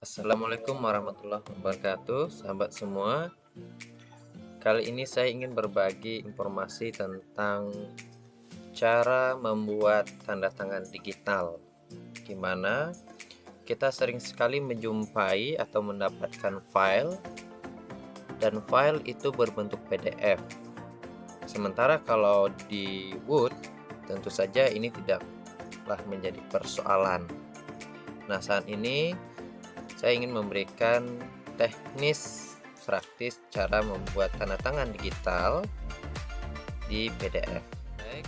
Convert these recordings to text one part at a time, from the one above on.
Assalamualaikum warahmatullahi wabarakatuh, sahabat semua. Kali ini saya ingin berbagi informasi tentang cara membuat tanda tangan digital. Gimana kita sering sekali menjumpai atau mendapatkan file, dan file itu berbentuk PDF. Sementara kalau di Word, tentu saja ini tidaklah menjadi persoalan. Nah, saat ini saya ingin memberikan teknis praktis cara membuat tanda tangan digital di PDF. Baik,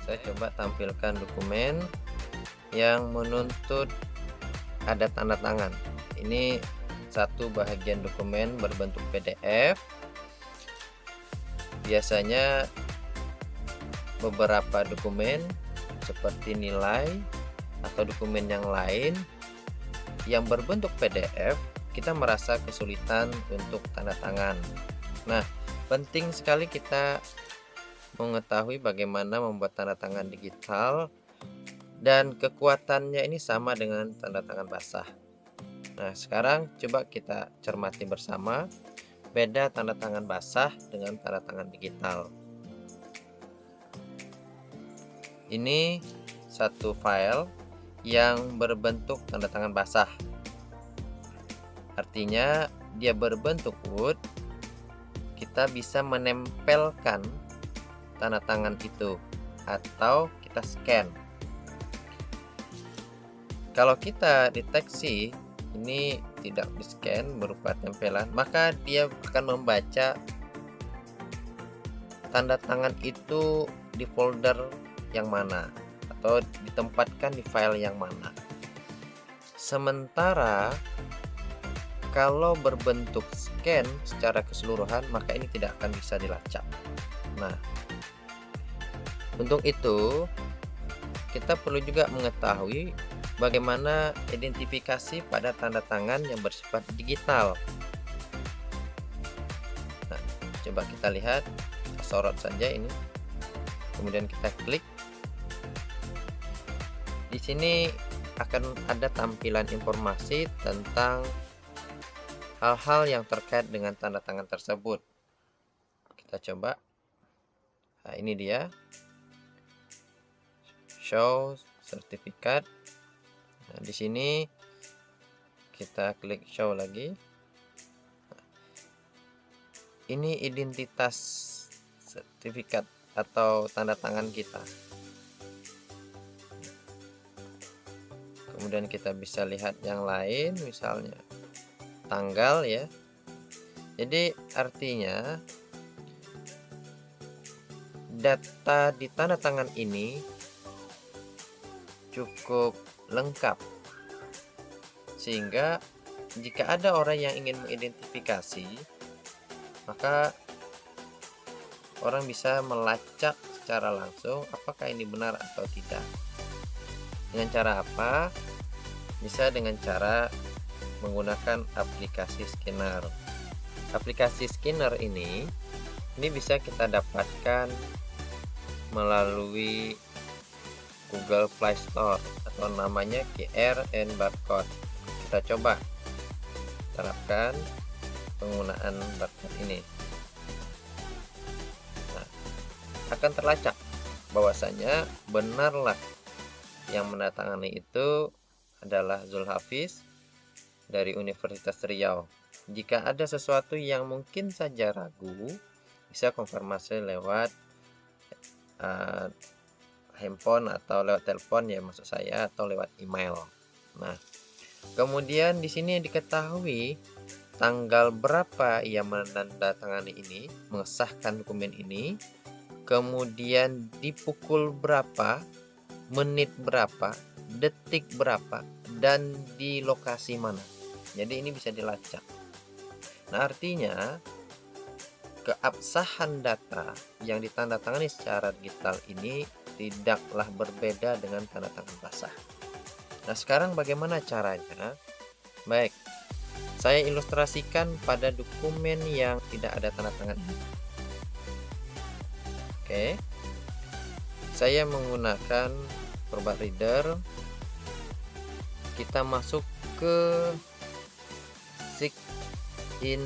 saya coba tampilkan dokumen yang menuntut ada tanda tangan. Ini satu bagian dokumen berbentuk PDF. Biasanya beberapa dokumen seperti nilai atau dokumen yang lain yang berbentuk PDF, kita merasa kesulitan untuk tanda tangan. Nah, penting sekali kita mengetahui bagaimana membuat tanda tangan digital, dan kekuatannya ini sama dengan tanda tangan basah. Nah, sekarang coba kita cermati bersama beda tanda tangan basah dengan tanda tangan digital. Ini satu file yang berbentuk tanda tangan basah. Artinya dia berbentuk Word. Kita bisa menempelkan tanda tangan itu atau kita scan. Kalau kita deteksi ini tidak di scan berupa tempelan, maka dia akan membaca tanda tangan itu di folder yang mana atau ditempatkan di file yang mana. Sementara kalau berbentuk scan secara keseluruhan, maka ini tidak akan bisa dilacak. Nah, untuk itu kita perlu juga mengetahui bagaimana identifikasi pada tanda tangan yang bersifat digital. Nah, coba kita lihat, sorot saja ini, kemudian kita klik. Di sini akan ada tampilan informasi tentang hal-hal yang terkait dengan tanda tangan tersebut. Kita coba. Nah, ini dia. Show sertifikat. Nah, di sini kita klik show lagi. Ini identitas sertifikat atau tanda tangan kita. Kemudian kita bisa lihat yang lain, misalnya tanggal ya. Jadi artinya data di tanda tangan ini cukup lengkap, sehingga jika ada orang yang ingin mengidentifikasi, maka orang bisa melacak secara langsung apakah ini benar atau tidak. Dengan cara apa? Bisa dengan cara menggunakan aplikasi scanner. Aplikasi scanner ini bisa kita dapatkan melalui Google Play Store atau namanya QR and barcode. Kita coba terapkan penggunaan barcode ini. Nah, akan terlacak bahwasanya benarlah yang menandatangani itu adalah Zulhafiz dari Universitas Riau. Jika ada sesuatu yang mungkin saja ragu, bisa konfirmasi lewat handphone atau lewat telepon ya, maksud saya, atau lewat email. Nah, kemudian di sini diketahui tanggal berapa ia menandatangani ini, mengesahkan dokumen ini, kemudian di pukul berapa, menit berapa, detik berapa, dan di lokasi mana. Jadi ini bisa dilacak. Nah, artinya keabsahan data yang ditandatangani secara digital ini tidaklah berbeda dengan tanda tangan basah. Nah, sekarang bagaimana caranya? Baik, saya ilustrasikan pada dokumen yang tidak ada tanda tangan ini. Oke, saya menggunakan Acrobat Reader. Kita masuk ke sign in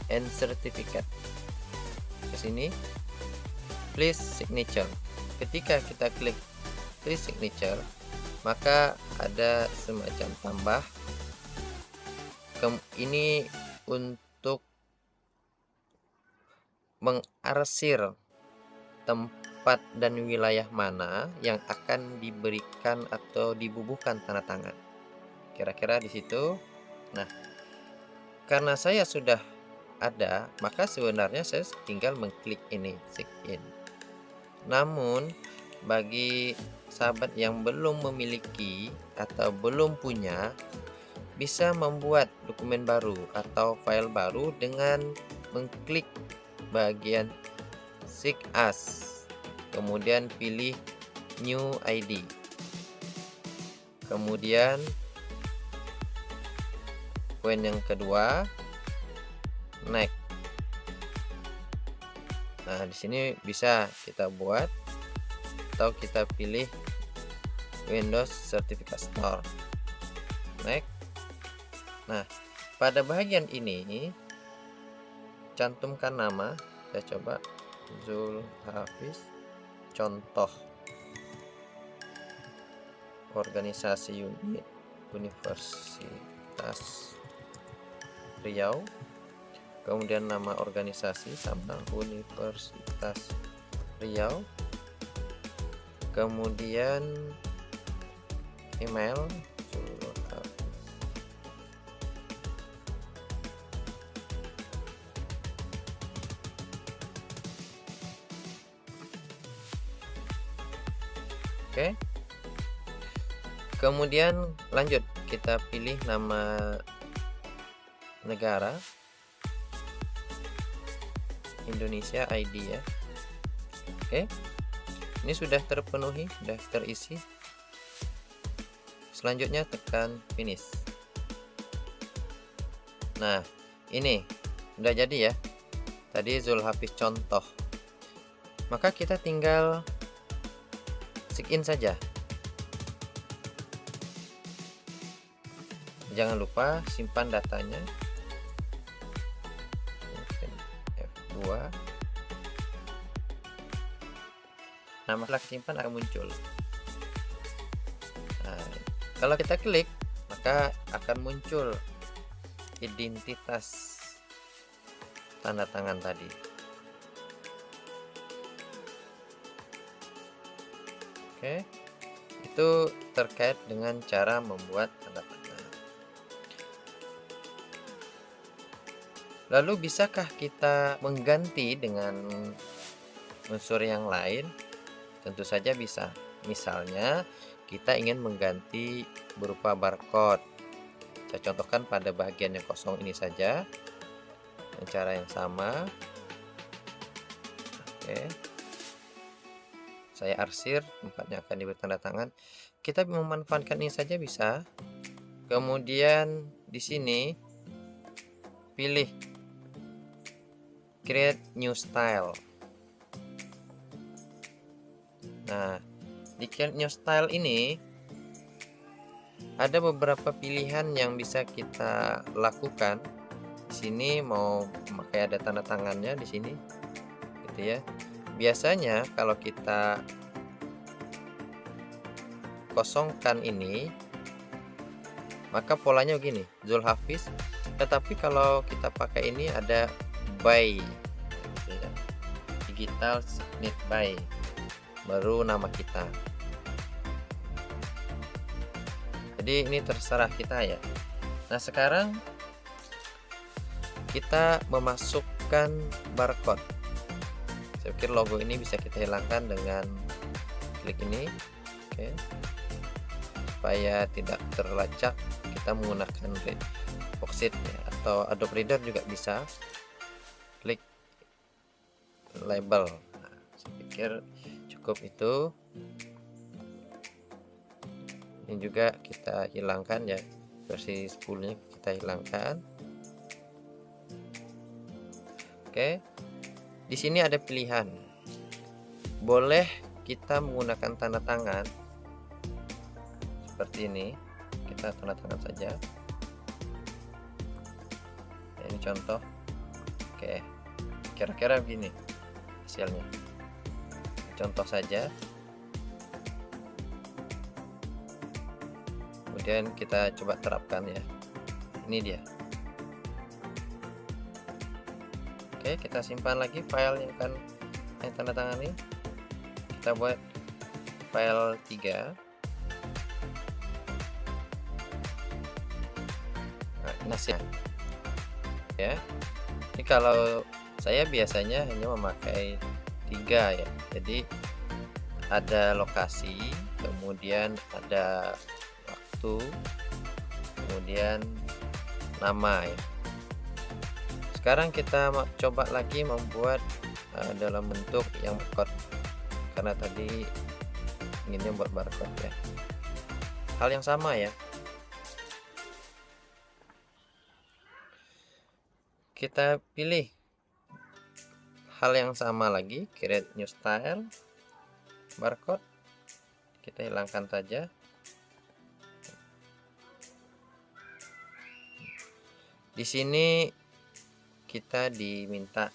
and certificate. Ke sini, please signature. Ketika kita klik please signature, maka ada semacam tambah. Ini untuk mengarsir tempat dan wilayah mana yang akan diberikan atau dibubuhkan tanda tangan. Kira-kira di situ. Nah, karena saya sudah ada, maka sebenarnya saya tinggal mengklik ini sign in. Namun bagi sahabat yang belum memiliki atau belum punya, bisa membuat dokumen baru atau file baru dengan mengklik bagian sign as, kemudian pilih new ID, kemudian poin yang kedua next. Nah, di sini bisa kita buat atau kita pilih Windows Certificate Store. Next. Nah, pada bagian ini cantumkan nama. Saya coba Zulhafiz, contoh organisasi unit Universitas Riau. Kemudian nama organisasi sama Universitas Riau. Kemudian email Oke. Kemudian lanjut, kita pilih nama negara, Indonesia ID ya. Oke. Ini sudah terpenuhi, sudah terisi. Selanjutnya tekan finish. Nah, ini udah jadi ya. Tadi Zulhafiz contoh. Maka kita tinggal sign in saja. Jangan lupa simpan datanya. F2. Nama setelah simpan akan muncul. Nah, kalau kita klik, maka akan muncul identitas tanda tangan tadi. Oke, itu terkait dengan cara membuat tanda tangan. Lalu bisakah kita mengganti dengan unsur yang lain? Tentu saja bisa. Misalnya kita ingin mengganti berupa barcode. Saya contohkan pada bagian yang kosong ini saja dengan cara yang sama. Oke. Saya arsir tempatnya akan diberi tanda tangan. Kita memanfaatkan ini saja bisa. Kemudian di sini pilih create new style. Nah, di create new style ini ada beberapa pilihan yang bisa kita lakukan. Di sini mau memakai ada tanda tangannya di sini, gitu ya. Biasanya kalau kita kosongkan ini, maka polanya begini, Zulhafiz. Tetapi kalau kita pakai ini ada by, gitu ya. Digital Signet by, baru nama kita. Jadi ini terserah kita ya. Nah, sekarang kita memasukkan barcode. Saya pikir logo ini bisa kita hilangkan dengan klik ini. Oke. Supaya tidak terlacak, kita menggunakan Voxit ya, atau Adobe Reader juga bisa. Klik label. Nah, saya pikir cukup itu. Ini juga kita hilangkan ya, versi 10-nya kita hilangkan. Oke. Di sini ada pilihan. Boleh kita menggunakan tanda tangan seperti ini. Kita tanda tangan saja. contoh. Oke, kira-kira begini hasilnya. Contoh saja. Kemudian kita coba terapkan ya. Ini dia. Oke, kita simpan lagi file yang tanda tangan ini. Kita buat file 3. Nah, ya. Ini kalau saya biasanya hanya memakai 3 ya. Jadi ada lokasi, kemudian ada waktu, kemudian nama ya. Sekarang kita coba lagi membuat dalam bentuk yang barcode, karena tadi inginnya buat barcode ya. Hal yang sama ya. Kita pilih hal yang sama lagi, create new style, barcode. Kita hilangkan saja. Di sini kita diminta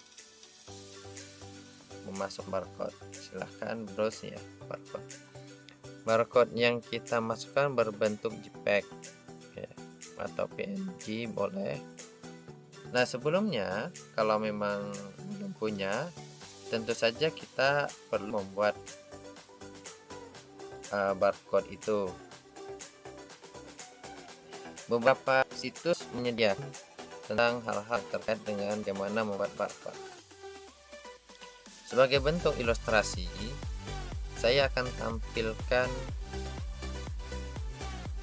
memasuk barcode. Silahkan browse ya barcode. Barcode yang kita masukkan berbentuk JPEG ya, atau PNG boleh. Nah, sebelumnya kalau memang belum punya, tentu saja kita perlu membuat barcode itu. Beberapa situs menyediakan tentang hal-hal terkait dengan bagaimana membuat barcode. Sebagai bentuk ilustrasi, saya akan tampilkan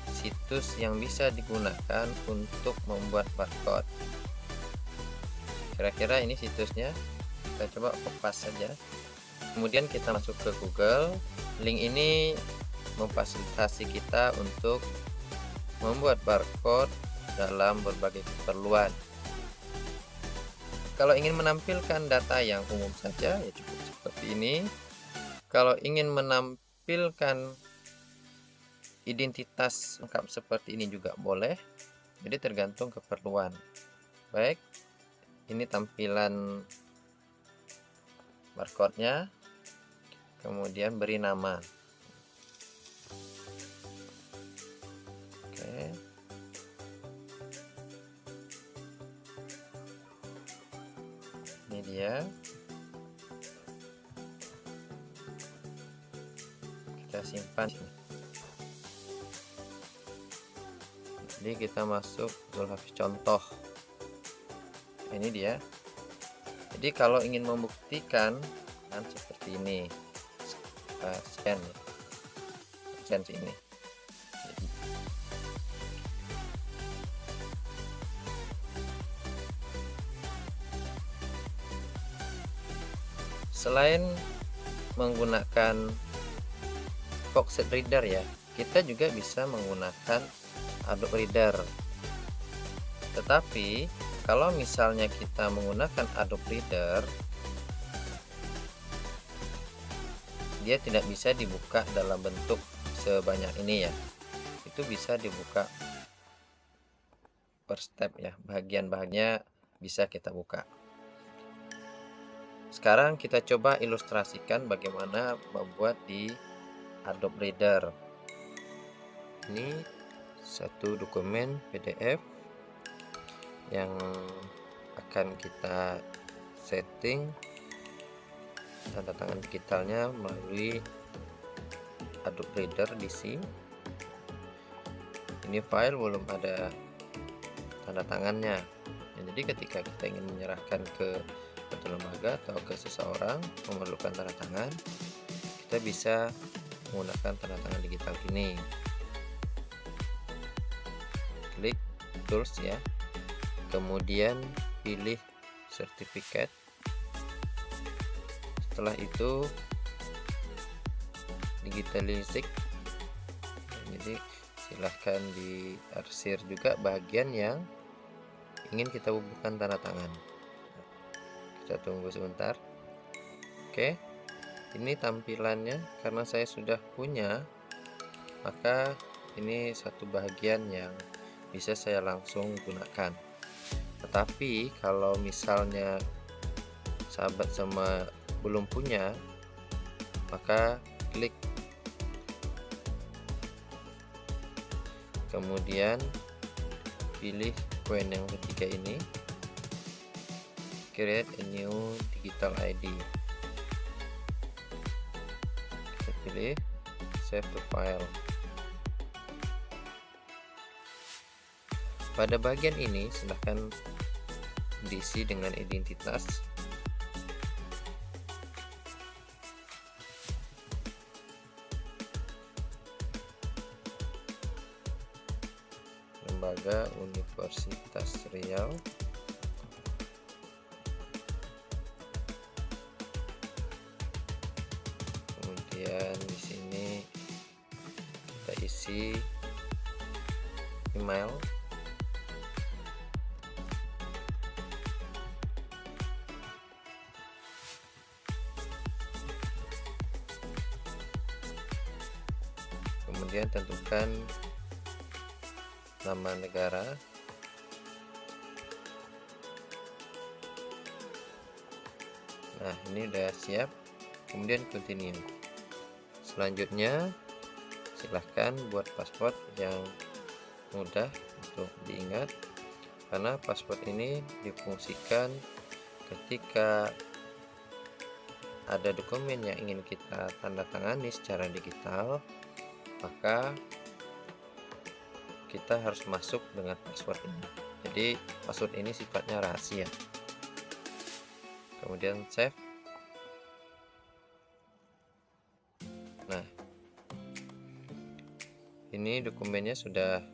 situs yang bisa digunakan untuk membuat barcode. Kira-kira ini situsnya. Kita coba kopas saja. Kemudian kita masuk ke Google. Link ini memfasilitasi kita untuk membuat barcode dalam berbagai keperluan. Kalau ingin menampilkan data yang umum saja ya cukup seperti ini. Kalau ingin menampilkan identitas lengkap seperti ini juga boleh. Jadi tergantung keperluan. Baik, ini tampilan barcode-nya. Kemudian beri nama. Oke. Ini dia. Kita simpan. Jadi kita masuk Zulhafiz contoh. Ini dia. Jadi kalau ingin membuktikan kan seperti ini, scan sini. Selain menggunakan Foxit Reader ya, kita juga bisa menggunakan Adobe Reader. Tetapi kalau misalnya kita menggunakan Adobe Reader, dia tidak bisa dibuka dalam bentuk sebanyak ini ya. Itu bisa dibuka per step ya, bagian-bagiannya bisa kita buka. Sekarang kita coba ilustrasikan bagaimana membuat di Adobe Reader. Ini satu dokumen PDF yang akan kita setting tanda tangan digitalnya melalui Adobe Reader DC. Ini file belum ada tanda tangannya. Jadi ketika kita ingin menyerahkan ke suatu lembaga atau ke seseorang memerlukan tanda tangan, kita bisa menggunakan tanda tangan digital ini. Klik tools ya. Kemudian pilih sertifikat. Setelah itu digitalistik. Jadi silahkan diarsir juga bagian yang ingin kita bubuhkan tanda tangan. Kita tunggu sebentar. Oke, ini tampilannya. Karena saya sudah punya, maka ini satu bagian yang bisa saya langsung gunakan. Tetapi kalau misalnya sahabat sama belum punya, maka klik kemudian pilih poin yang ketiga ini, create a new digital ID. Kita pilih save to file. Pada bagian ini silahkan diisi dengan identitas, lembaga Universitas Riau, kemudian di sini kita isi email, kemudian tentukan nama negara, nah ini udah siap, kemudian continue. Selanjutnya silahkan buat password yang mudah untuk diingat, karena password ini difungsikan ketika ada dokumen yang ingin kita tanda tangani secara digital, maka kita harus masuk dengan password ini. Jadi password ini sifatnya rahasia. Kemudian save. Nah, ini dokumennya sudah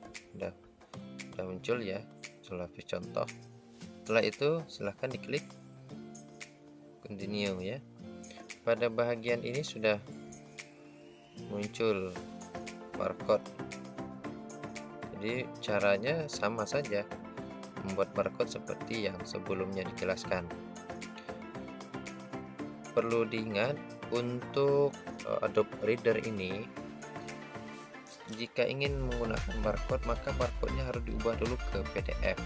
muncul ya, sulafis contoh. Setelah itu silahkan diklik continue ya. Pada bagian ini sudah muncul barcode. Jadi caranya sama saja, membuat barcode seperti yang sebelumnya dijelaskan. Perlu diingat untuk Adobe Reader ini, jika ingin menggunakan barcode maka barcode-nya harus diubah dulu ke PDF.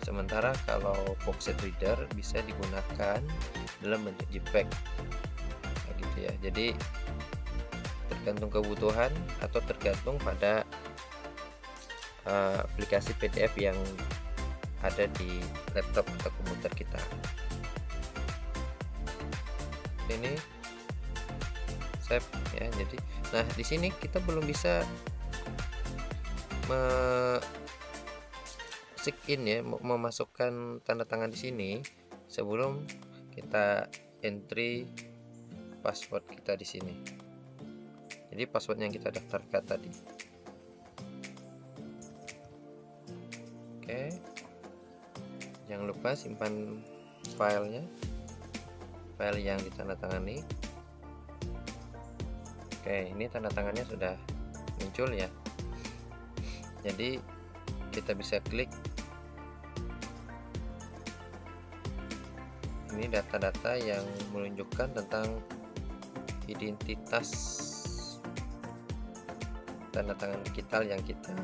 Sementara kalau Foxit Reader bisa digunakan dalam bentuk JPEG, nah, gitu ya. Jadi tergantung kebutuhan atau tergantung pada aplikasi PDF yang ada di laptop atau komputer kita. Ini save ya. Jadi, nah di sini kita belum bisa sign in ya, memasukkan tanda tangan di sini sebelum kita entry password kita di sini. Jadi password yang kita daftarkan tadi. Oke, jangan lupa simpan filenya, file yang ditandatangani. Oke, ini tanda tangannya sudah muncul ya. Jadi kita bisa klik ini data-data yang menunjukkan tentang identitas tanda tangan digital yang kita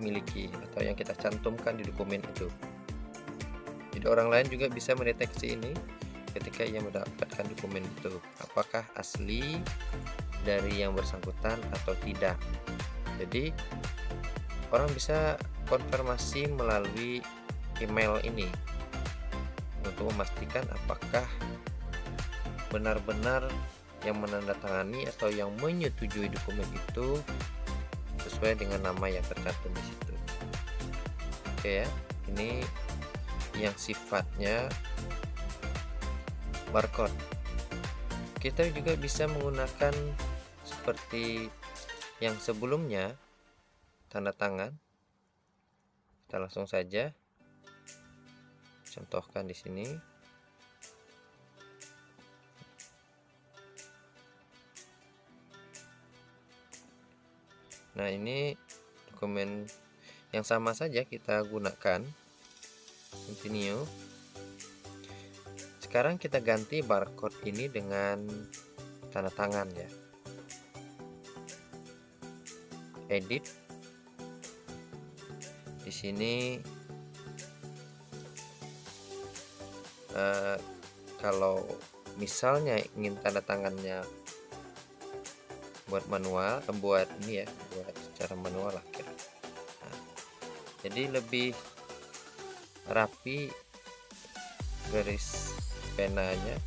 miliki atau yang kita cantumkan di dokumen itu. Jadi orang lain juga bisa mendeteksi ini ketika ia mendapatkan dokumen itu, apakah asli dari yang bersangkutan atau tidak. Jadi orang bisa konfirmasi melalui email ini untuk memastikan apakah benar-benar yang menandatangani atau yang menyetujui dokumen itu sesuai dengan nama yang tercantum di situ. Oke ya, ini yang sifatnya barcode. Kita juga bisa menggunakan seperti yang sebelumnya, tanda tangan. Kita langsung saja contohkan di sini. Nah, ini dokumen yang sama saja kita gunakan. Continue. Sekarang kita ganti barcode ini dengan tanda tangan ya. Edit. Di sini eh, kalau misalnya ingin tanda tangannya buat manual, buat ini ya, buat secara manual lah kira. Nah, jadi lebih rapi garis penanya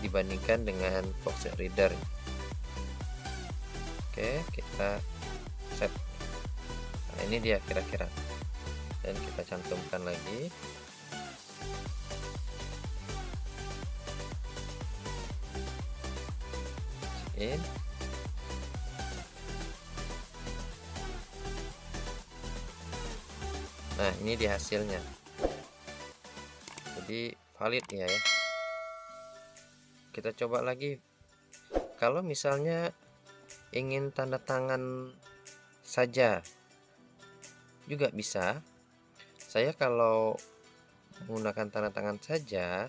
dibandingkan dengan box reader. Oke, kita set. Nah, ini dia kira-kira, dan kita cantumkan lagi. In. Nah, ini dia hasilnya. Jadi valid ya. Kita coba lagi. Kalau misalnya ingin tanda tangan saja juga bisa. Saya kalau menggunakan tanda tangan saja,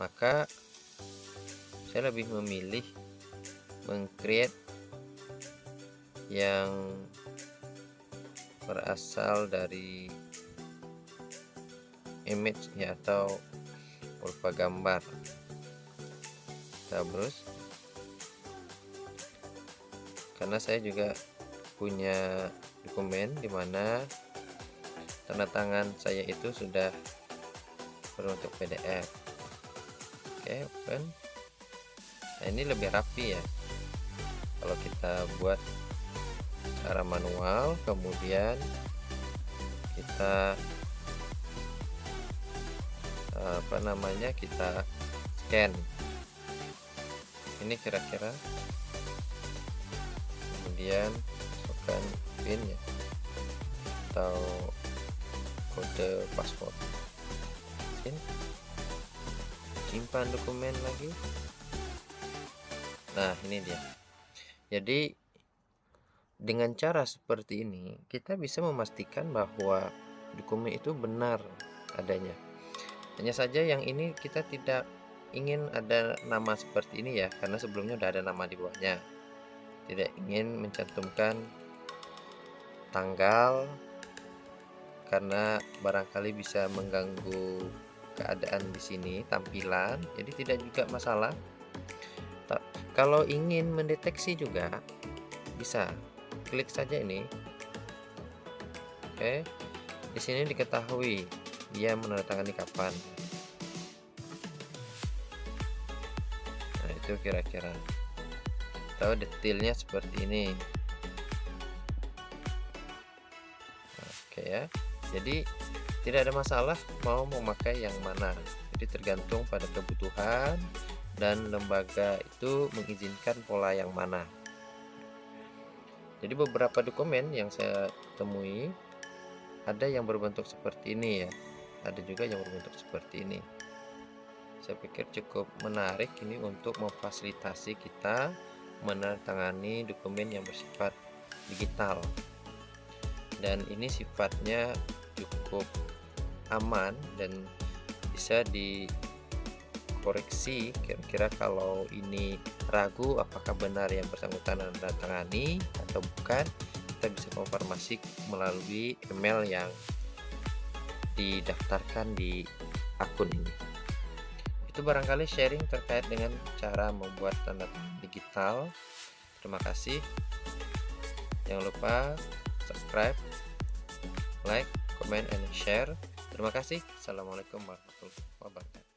maka saya lebih memilih meng-create yang berasal dari image ya, atau berupa gambar. Kita browse, karena saya juga punya dokumen di mana tanda tangan saya itu sudah berbentuk PDF. Oke, open. Nah, ini lebih rapi ya kalau kita buat secara manual, kemudian kita kita scan. Ini kira-kira, kemudian masukkan PIN ya, atau kode password. Simpan dokumen lagi. Nah, ini dia. Jadi dengan cara seperti ini kita bisa memastikan bahwa dokumen itu benar adanya. Hanya saja yang ini kita tidak ingin ada nama seperti ini ya, karena sebelumnya udah ada nama di bawahnya. Tidak ingin mencantumkan tanggal karena barangkali bisa mengganggu keadaan di sini, tampilan. Jadi tidak juga masalah. Kalau ingin mendeteksi juga bisa klik saja ini. Oke, di sini diketahui dia menandatangani kapan. Nah, itu kira-kira. Tahu detailnya seperti ini. Oke ya. Jadi tidak ada masalah mau memakai yang mana. Jadi tergantung pada kebutuhan dan lembaga itu mengizinkan pola yang mana. Jadi beberapa dokumen yang saya temui ada yang berbentuk seperti ini ya, ada juga yang berbentuk seperti ini. Saya pikir cukup menarik ini untuk memfasilitasi kita menandatangani dokumen yang bersifat digital, dan ini sifatnya cukup aman dan bisa dikoreksi. Kira-kira kalau ini ragu apakah benar yang bersangkutan menandatangani atau bukan, kita bisa konfirmasi melalui email yang didaftarkan di akun ini. Itu barangkali sharing terkait dengan cara membuat tanda tangan digital. Terima kasih. Jangan lupa subscribe, like, comment, and share. Terima kasih. Assalamualaikum warahmatullahi wabarakatuh.